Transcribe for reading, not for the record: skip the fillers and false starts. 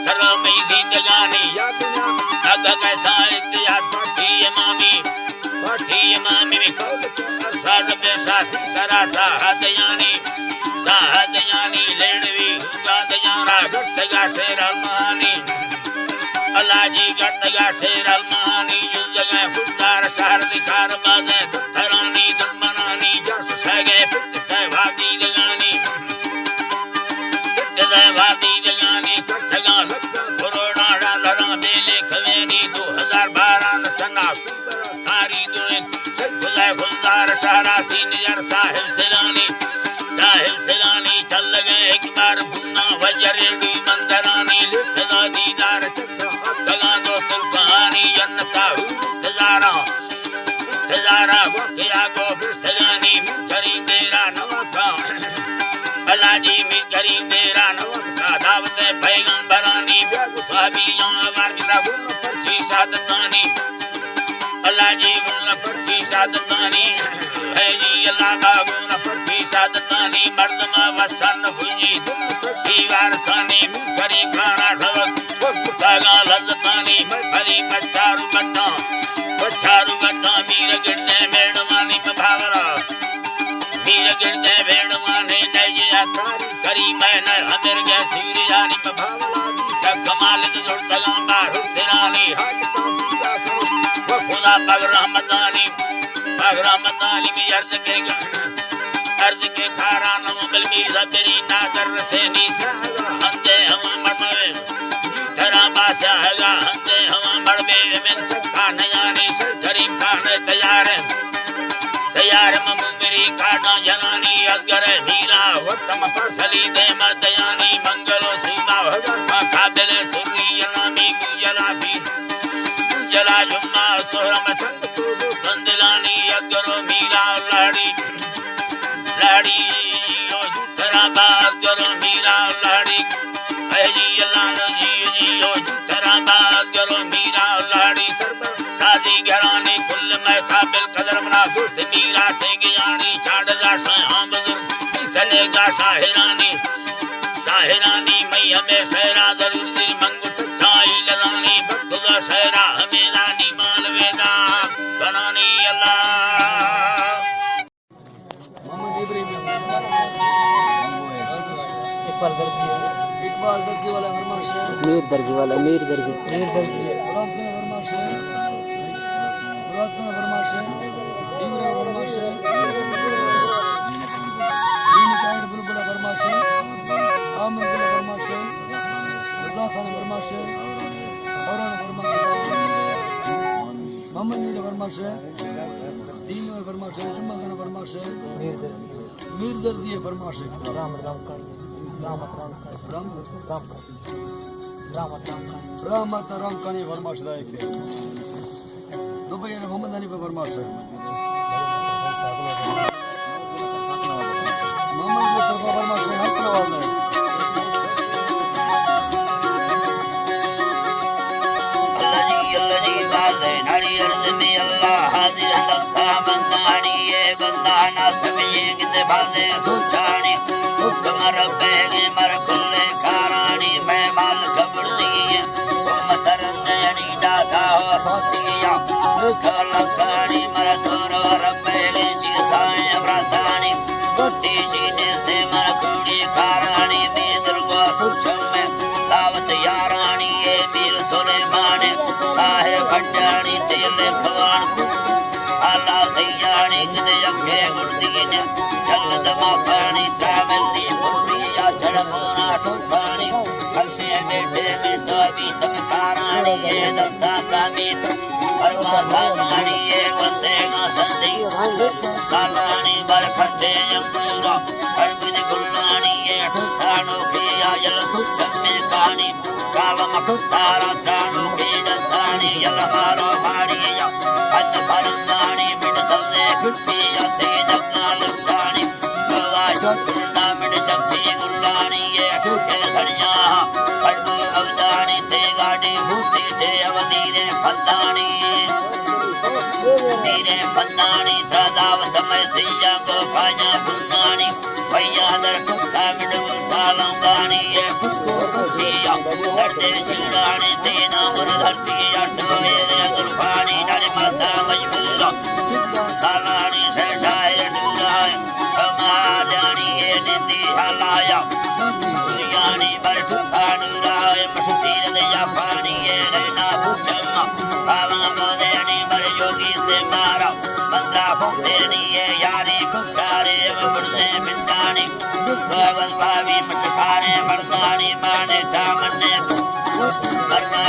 धर्मी जिंदगानी अग कैसा इतिहास पाठी मामी सर्व साथी सरासा हदयानी साहदयानी लेडवी गादयारा गटगा शेर अलमानी अलाजी गटगा शेर अलमानी युजगा फुटार शहर दिखार बाजे धरानी दमनानी जस सगे पिट वादी लगानी वादी लगानी कटगा लगा कोरोना डरा बेले खवेनी 2012 सना तारी दुए खुदा खुदार शहरा सीनियर साहिल सिलानी चल गए एक बार भुन्ना वजरेडी मंदरानी लिखदा दीदार तगा दोस्तों कहानी जन्नता तजारा क्या गो बिस्तगानी करीम तेरा नवका अलाजी में करीम तेरा नवका दावत पैगंबरानी स्वाबियों वारदा गुण परची सादतानी अलाजी गुण परची सादतानी है जी अल्लाह का गुण परची सादतानी मर्दमा वसन हुई दीवार सानी करी खाना ढवक तगा लजतानी हरी पचारू गट्टा मीर गिरने मेड़वानी भावरा मीर गिरने मेड़वानी नैया करी मैंने अंदर गए सीरियानी भावरा तक कमाल जोड़ तगांबा रुतिरानी खुदा पग रहमतानी में अर्ज के खारा नमल मी जबरी नागर से नीसा अंदे हवा मरमे तेरा बासा हैगा अंदे हवा मरमे में सका नयानी करीम खान तैयार मम मेरी काटा जनानी अगर हीरा वतम फसली दे मदयानी मंगलो सीमा काबिल सुरी जनानी जला जुम्मा सोहरम संत संदलानी अगरो मीरा लाड़ी ओ तेरा बात करो मीरा लाड़ी जी अल्लाह जी ओ तेरा बात करो मीरा लाड़ी शादी घराने कुल मैं काबिल कदर मना दोस्त मीरा थे ज्ञानी छाड़ जा हम चलेगा साहिरानी मैं हमें सहरा जरूर मंगू छाई लगानी बख्तुदा सहरा हमें रानी मालवेदा बनानी अल्लाह इकबाल दर्जी वाला फरमाइश है मीर दर्जी फरमाइश है इब्रा फरमाइश है दीन कायद बुलबुला फरमाइश है आमिर गुल फरमाइश है रजा खान फरमाइश है औरन फरमाइश है मोहम्मद मीर फरमाइश है दीन में फरमाइश है जुम्मा खान फरमाइश है मीर दर्जी फरमाइश है रामत राम कानी फरमाइश है दुबई मोहम्मद अली पे फरमाइश है मोहम्मद की तरफ फरमाइश है हक नवाज है अल्लाह जी बात है नारी अर्ज में अल्लाह हाजिर दस्ता बंदानी ये बंदा ना समझे किते बाते सोचानी हुक्म रब्बे के मर खुले कारानी मैं माल खबर दी वो मतरंद अनी दासा हो सोसिया खलकानी मर तोर रब्बे के चिसाए व्रतानी गोती सीने से मर कुड़ी कारानी में दुर्गा सुचम में दावत यारानी ये मीर सुलेमान साहे भंडानी तेरे भगवान अल्लाह सैयानी किते अखे गुर्दीन जल्द माफानी तावल दी पुरिया झड़पोना ठोकानी कल्पे बेटे में सभी तम कारानी ये दस्ता कामी परवासानी ये बंदे ना संदी सालानी बरखते यंगुरा अर्बिद गुल्लानी ये ठुकानो के आयल सुचम में कानी कालम कुतारा कानो के दसानी यल हारो हाड़िया अद फरंदानी मिट सबने कुटिया तेज अपना लुटानी गुल्ला मिट चपी गुल्लानी ये ठुके धनिया पड़बू अवदानी ते गाड़ी भूसी ते अवधीरे फंदानी था दावत में सैया को खाया भुंदानी भैया दर कुत्ता मिट गुल्ला लंगानी ये खुशको कुछी लाया लट्टे चिड़ाने तीन उम्र धरती अष्ट मेरे गुरबानी नारी माता मजबूर सालानी सहसाय डूराय हमारी ये निधि हलाया दुनियानी पर ठुकानुराय मस्तीर दया पानी ये रहना भूचम्मा पावन मोदेनी बर योगी से मारा मंदा भूसेनी ये यारी कुकारे मुर्दे मिंडानी दुख भावी मछकारे मर्दानी माने दामने मरना